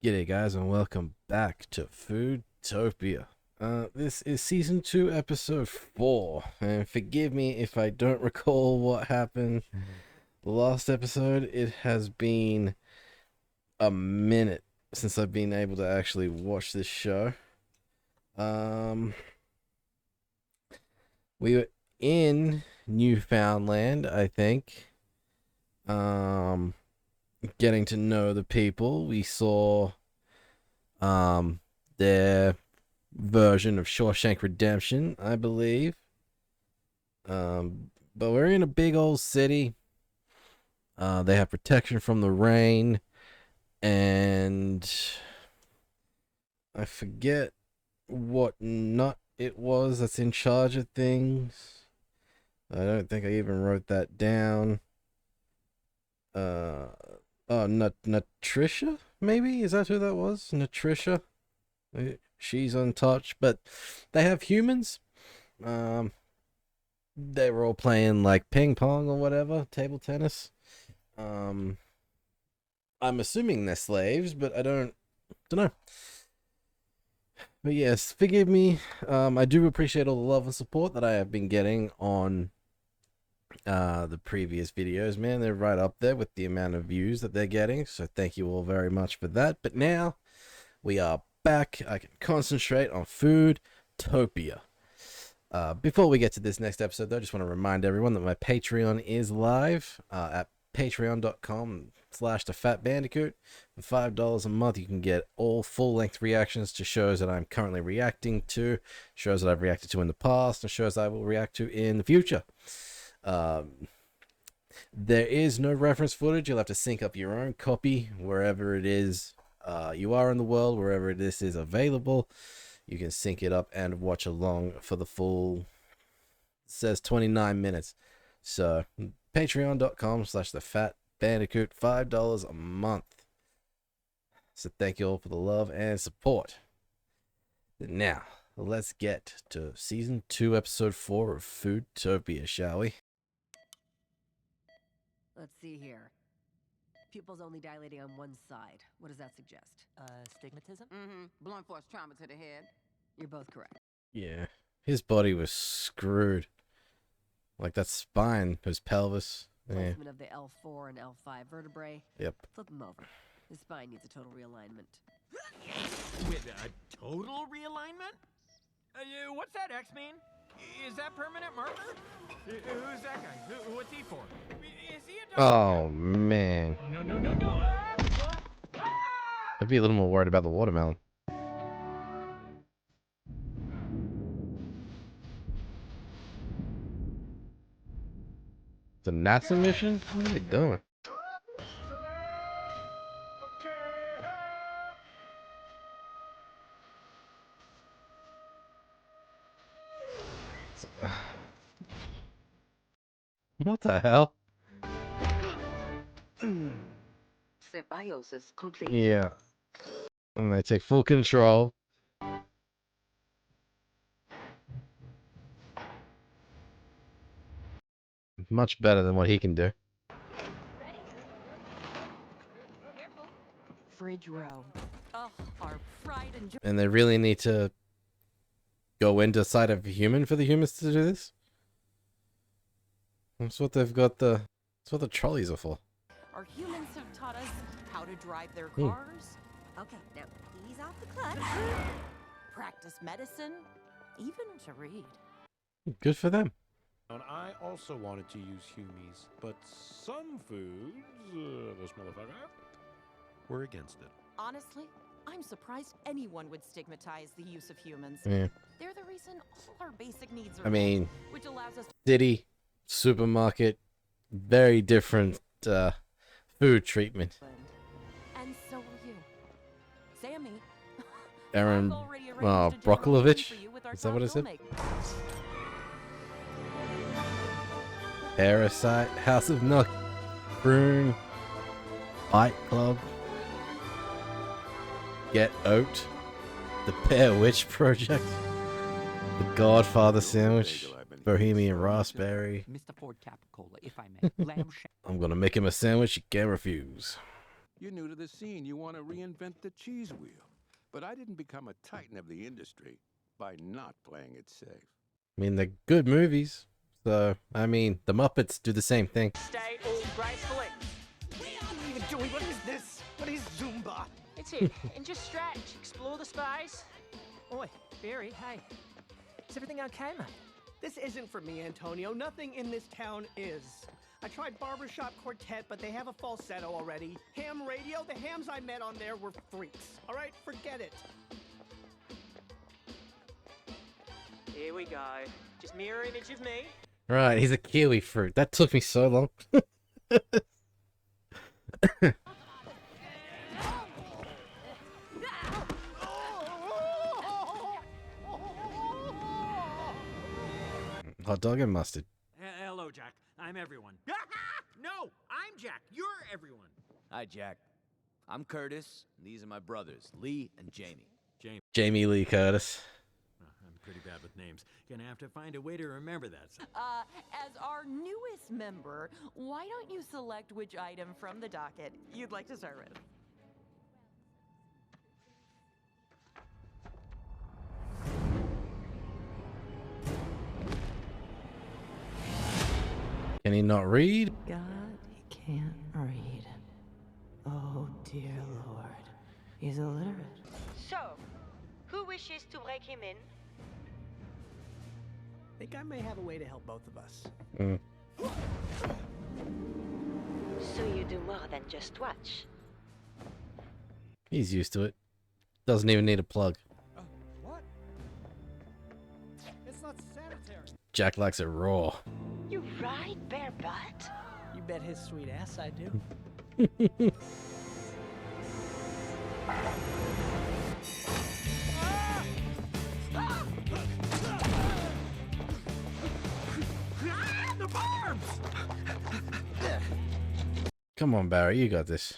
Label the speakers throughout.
Speaker 1: G'day guys and welcome back to Foodtopia. This is season 2 episode 4, and forgive me if I don't recall what happened the last episode. It has been a minute since I've been able to actually watch this show. We were in Newfoundland, I think. Getting to know the people. We saw their version of Shawshank Redemption, I believe. But we're in a big old city. They have protection from the rain, and I forget what nut it was that's in charge of things. I don't think I even wrote that down. Nutritia, maybe? Is that who that was? Nutritia? She's untouched, but they have humans. They were all playing like ping pong or whatever, table tennis. I'm assuming they're slaves, but I don't know. But yes, forgive me. I do appreciate all the love and support that I have been getting on the previous videos, man. They're right up there with the amount of views that they're getting, so thank you all very much for that. But now we are back. I can concentrate on Foodtopia. Before we get to this next episode though, I just want to remind everyone that my Patreon is live at patreon.com/TheFatBandicout. For $5 a month you can get all full-length reactions to shows that I'm currently reacting to, shows that I've reacted to in the past, and shows I will react to in the future. There is no reference footage. You'll have to sync up your own copy wherever it is you are in the world, wherever this is available. You can sync it up and watch along for the full, it says 29 minutes. So patreon.com/TheFatBandicoot, $5 a month. So thank you all for the love and support. Now let's get to season 2 episode 4 of Foodtopia, shall we?
Speaker 2: Let's see here. Pupils only dilating on one side. What does that suggest?
Speaker 3: Stigmatism?
Speaker 4: Mm-hmm. Blunt force trauma to the head.
Speaker 2: You're both correct.
Speaker 1: Yeah, his body was screwed. Like that spine, his pelvis. Yeah.
Speaker 2: Placement of the L4 and L5 vertebrae.
Speaker 1: Yep.
Speaker 2: Flip them over. His spine needs a total realignment.
Speaker 3: With a total realignment? What's that X mean? Is that permanent marker? Who's that guy? What's he for? Is he a doctor?
Speaker 1: Oh man.
Speaker 3: No.
Speaker 1: I'd be a little more worried about the watermelon. It's a NASA mission? What are they doing? What the hell?
Speaker 4: Symbiosis complete.
Speaker 1: Yeah. And they take full control. Much better than what he can do.
Speaker 2: Fridge row. Oh, our pride and joy.
Speaker 1: And they really need to go into side of a human for the humans to do this? That's what they've got that's what the trolleys are for.
Speaker 5: Our humans have taught us how to drive their cars,
Speaker 2: Okay, now ease off the clutch.
Speaker 5: practice medicine, even to read.
Speaker 1: Good for them.
Speaker 6: And I also wanted to use Humies, but some foods, this motherfucker, were against it.
Speaker 5: Honestly, I'm surprised anyone would stigmatize the use of humans.
Speaker 1: Yeah.
Speaker 5: They're the reason all our basic needs are
Speaker 1: I mean,
Speaker 5: met, which allows us to
Speaker 1: city, supermarket, very different food treatment.
Speaker 5: blend. And so will you. Sammy.
Speaker 1: Aaron
Speaker 5: I've already arranged a general meeting
Speaker 1: Broklovich?
Speaker 5: for you with our
Speaker 1: Is that
Speaker 5: top
Speaker 1: what it said?
Speaker 5: filmmaker.
Speaker 1: Parasite, House of Milk, Prune, Fight Club, Get Oat, The Pear Witch Project, The Godfather Sandwich, Bohemian Raspberry.
Speaker 7: Mr. Ford Capicola, if I may. Lamb shank.
Speaker 1: I'm gonna make him a sandwich he can't refuse.
Speaker 7: You're new to the scene. You want to reinvent the cheese wheel. But I didn't become a titan of the industry by not playing it safe.
Speaker 1: I mean, they're good movies. So, I mean, the Muppets do the same thing.
Speaker 3: Stay all gracefully.
Speaker 8: What are you even doing? What is this? What is Zumba?
Speaker 9: It's it. And just stretch. Explore the space.
Speaker 8: Oi, Barry, hey. Is everything okay, mate? This isn't for me, Antonio. Nothing in this town is. I tried Barbershop Quartet, but they have a falsetto already. Ham radio, the hams I met on there were freaks. All right, forget it.
Speaker 9: Here we go. Just mirror image of me.
Speaker 1: Right, he's a kiwi fruit. That took me so long. Hot dog and mustard.
Speaker 3: Hello, Jack. I'm everyone. No, I'm Jack. You're everyone.
Speaker 10: Hi, Jack. I'm Curtis, and these are my brothers, Lee and Jamie.
Speaker 1: Jamie Lee Curtis.
Speaker 3: I'm pretty bad with names. Gonna have to find a way to remember that.
Speaker 5: As our newest member, why don't you select which item from the docket you'd like to start with?
Speaker 1: Can he not read?
Speaker 5: God, he can't read. Oh, dear Lord. He's illiterate.
Speaker 9: So, who wishes to break him in?
Speaker 8: Think I may have a way to help both of us.
Speaker 9: So you do more than just watch.
Speaker 1: He's used to it. Doesn't even need a plug.
Speaker 8: What? It's not sanitary.
Speaker 1: Jack likes it raw.
Speaker 9: You ride bare butt?
Speaker 8: You bet his sweet ass I do.
Speaker 3: The barbs!
Speaker 1: Come on, Barry, you got this.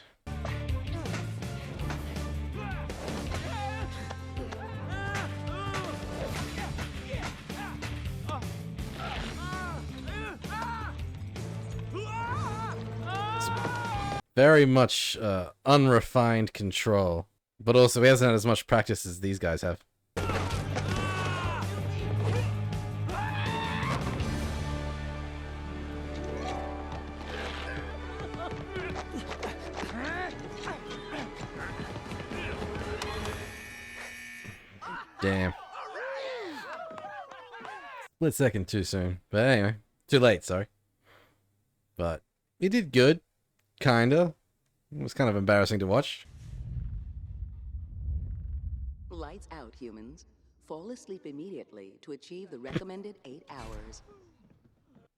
Speaker 1: Very much unrefined control, but also he hasn't had as much practice as these guys have. Damn. Split second too soon. But anyway, too late, sorry. But he did good. Kinda. It was kind of embarrassing to watch.
Speaker 2: Lights out, humans. Fall asleep immediately to achieve the recommended 8 hours.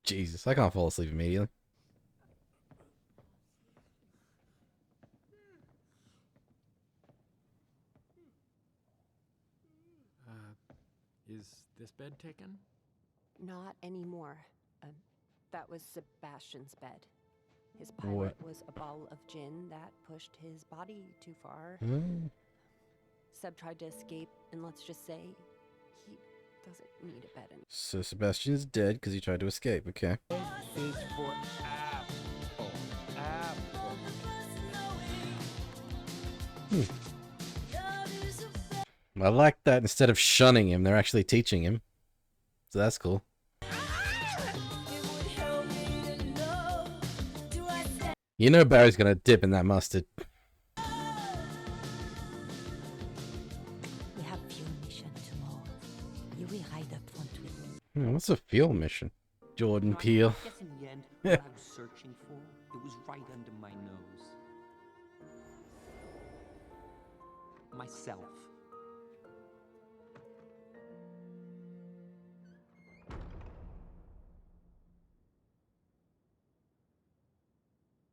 Speaker 1: Jesus, I can't fall asleep immediately.
Speaker 3: Is this bed taken?
Speaker 11: Not anymore. That was Sebastian's bed. His
Speaker 1: What?
Speaker 11: pilot was a ball of gin that pushed his body too far. Seb tried to escape, and let's just say he doesn't need a bed anymore.
Speaker 1: So Sebastian's dead because he tried to escape, okay.
Speaker 8: Is for apple. Apple.
Speaker 1: I like that instead of shunning him, they're actually teaching him. So that's cool. You know Barry's gonna dip in that mustard.
Speaker 5: We have fuel mission tomorrow. You will ride up front with me.
Speaker 1: What's a fuel mission? Jordan Peele.
Speaker 12: I guess in the end, what I was searching for, it was right under my nose. Myself.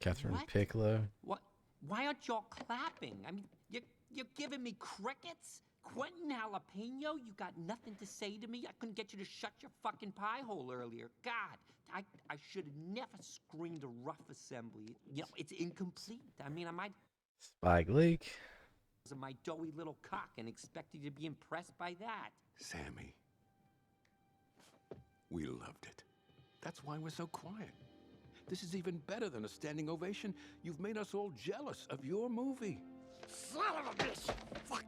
Speaker 1: Catherine
Speaker 12: What?
Speaker 1: Piccolo.
Speaker 12: What? Why aren't y'all clapping? I mean, you're giving me crickets? Quentin Jalapeno, you got nothing to say to me? I couldn't get you to shut your fucking pie hole earlier. God, I should have never screened a rough assembly. You know, it's incomplete. I mean, I might
Speaker 1: Spike Lee.
Speaker 12: my doughy little cock and expect you to be impressed by that.
Speaker 7: Sammy, we loved it. That's why we're so quiet. This is even better than a standing ovation. You've made us all jealous of your movie. Son of a bitch! Fuck!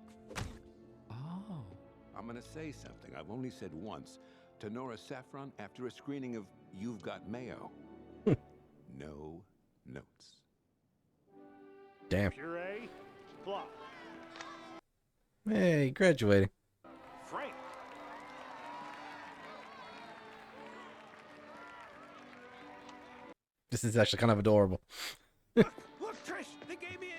Speaker 6: Oh.
Speaker 7: I'm gonna say something I've only said once to Nora Saffron after a screening of You've Got Mayo. No notes.
Speaker 1: Damn.
Speaker 6: Puree, plot.
Speaker 1: Hey, graduating.
Speaker 6: Frank.
Speaker 1: This is actually kind of adorable.
Speaker 6: Look, Trish, they gave me a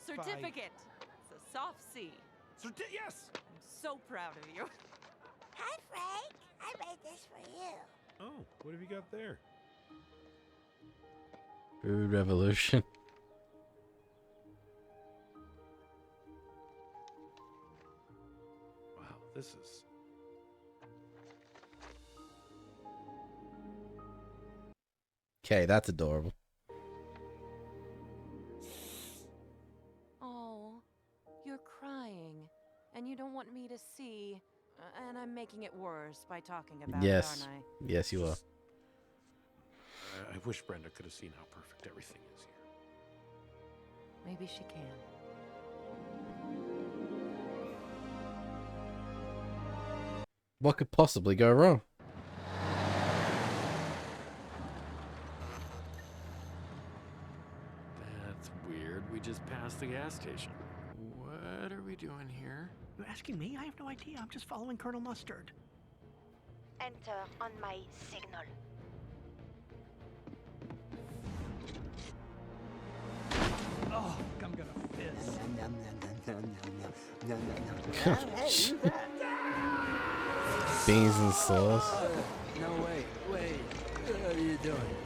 Speaker 5: Certificate. It's a soft C.
Speaker 6: Yes.
Speaker 5: I'm so proud of you.
Speaker 13: Hi, Frank. I made this for you.
Speaker 6: Oh, what have you got there?
Speaker 1: Food revolution.
Speaker 6: Wow, this is...
Speaker 1: Okay, that's adorable.
Speaker 5: Oh, you're crying, and you don't want me to see, and I'm making it worse by talking about it, aren't I?
Speaker 1: Yes, you are.
Speaker 6: I wish Brenda could have seen how perfect everything is here.
Speaker 5: Maybe she can.
Speaker 1: What could possibly go wrong?
Speaker 6: That's weird. We just passed the gas station. What are we doing here?
Speaker 8: You asking me? I have no idea. I'm just following Colonel Mustard.
Speaker 13: Enter on my signal.
Speaker 8: Oh, I'm gonna fizz.
Speaker 1: Beans and sauce.
Speaker 10: No, wait. What are you doing?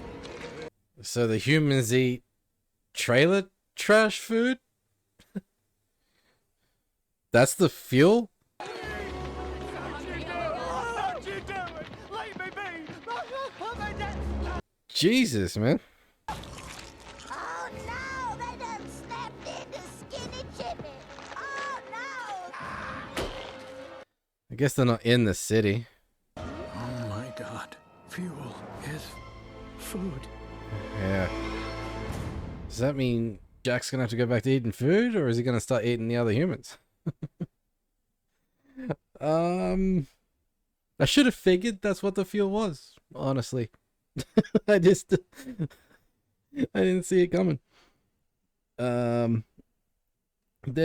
Speaker 1: So the humans eat trailer trash food? That's the fuel?
Speaker 8: Don't you do it! Leave me be!
Speaker 1: Jesus, man.
Speaker 13: Oh no! They done snapped into Skinny Jimmy! Oh no!
Speaker 1: I guess they're not in the city.
Speaker 8: Oh my god. Fuel is food.
Speaker 1: Yeah. Does that mean Jack's gonna have to go back to eating food, or is he gonna start eating the other humans? I should have figured that's what the fuel was, honestly. I didn't see it coming. They're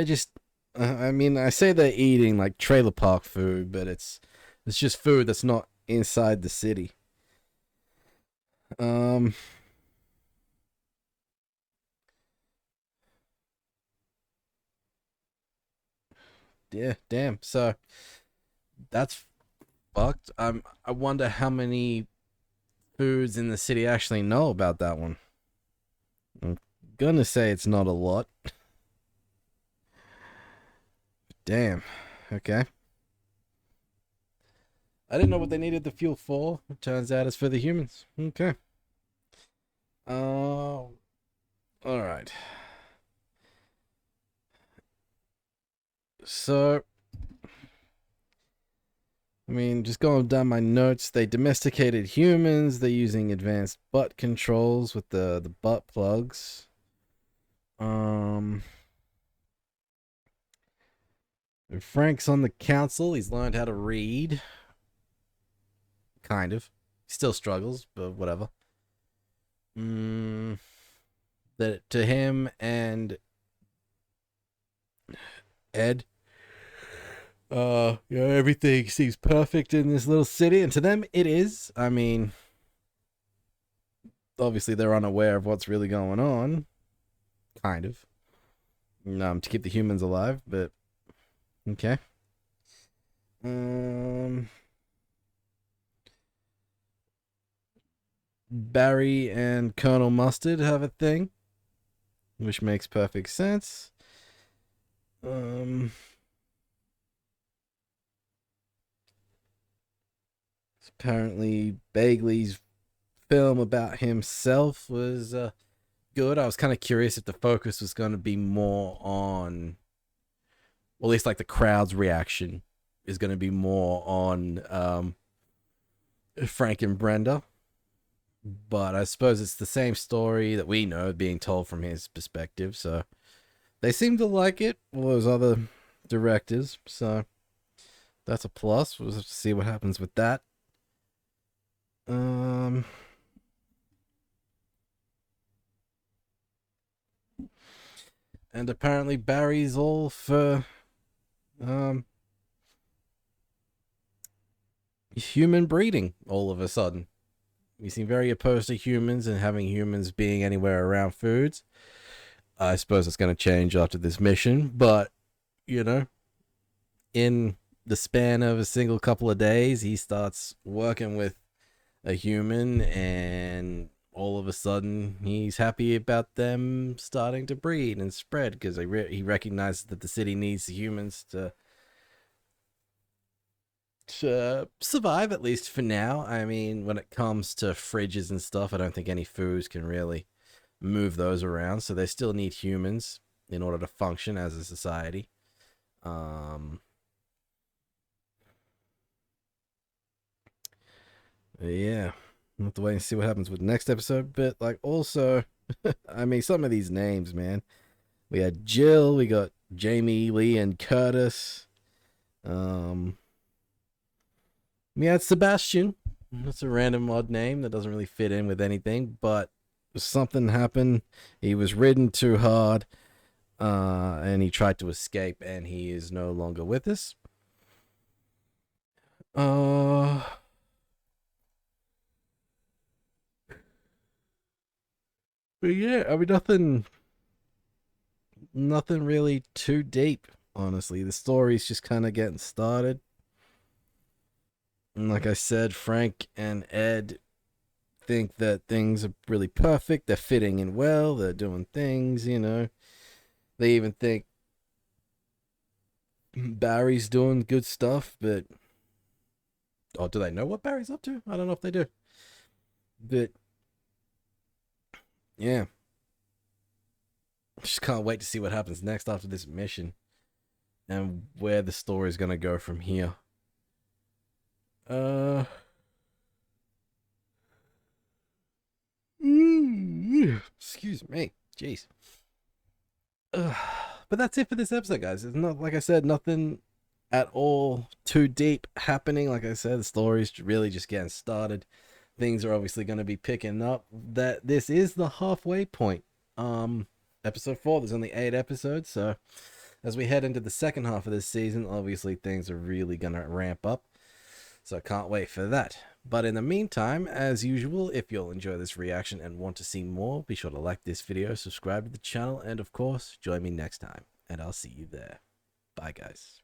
Speaker 1: just, I mean, I say they're eating like trailer park food, but it's just food that's not inside the city. Yeah, damn. So that's fucked. I wonder how many foods in the city actually know about that one. I'm gonna say it's not a lot. Damn. Okay. I didn't know what they needed the fuel for. It turns out it's for the humans. Okay. All right. So, I mean, just going down my notes, they domesticated humans. They're using advanced butt controls with the butt plugs. Frank's on the council. He's learned how to read. Kind of. Still struggles, but whatever. That to him and Ed, everything seems perfect in this little city, and to them it is. I mean, obviously they're unaware of what's really going on. Kind of. To keep the humans alive, but okay. Barry and Colonel Mustard have a thing, which makes perfect sense. Apparently Bagley's film about himself was good. I was kind of curious if the focus was going to be more on, well, at least like the crowd's reaction is going to be more on Frank and Brenda. But I suppose it's the same story that we know being told from his perspective. So they seem to like it, all those other directors. So that's a plus. We'll have to see what happens with that. And apparently Barry's all for human breeding all of a sudden. You seem very opposed to humans and having humans being anywhere around foods. I suppose it's going to change after this mission, but, you know, in the span of a single couple of days, he starts working with a human, and all of a sudden, he's happy about them starting to breed and spread, because he recognizes that the city needs the humans to survive, at least for now. I mean, when it comes to fridges and stuff, I don't think any foods can really move those around, so they still need humans in order to function as a society. Yeah, we'll have to wait and see what happens with the next episode. But like, also, I mean, some of these names, man. We had Jill, we got Jamie, Lee, and Curtis. We had Sebastian. That's a random odd name that doesn't really fit in with anything, but something happened. He was ridden too hard, and he tried to escape, and he is no longer with us. But yeah, I mean, nothing really too deep, honestly. The story's just kind of getting started. And like I said, Frank and Ed think that things are really perfect. They're fitting in well. They're doing things, you know. They even think Barry's doing good stuff, but... Oh, do they know what Barry's up to? I don't know if they do. But... yeah. Just can't wait to see what happens next after this mission. And where the story is going to go from here. Excuse me. Jeez. But that's it for this episode, guys. It's not, like I said, nothing at all too deep happening. Like I said, the story's really just getting started. Things are obviously going to be picking up. That this is the halfway point. Episode 4, there's only 8 episodes, so as we head into the second half of this season, obviously things are really going to ramp up. So I can't wait for that. But in the meantime, as usual, if you'll enjoy this reaction and want to see more, be sure to like this video, subscribe to the channel, and of course, join me next time. And I'll see you there. Bye, guys.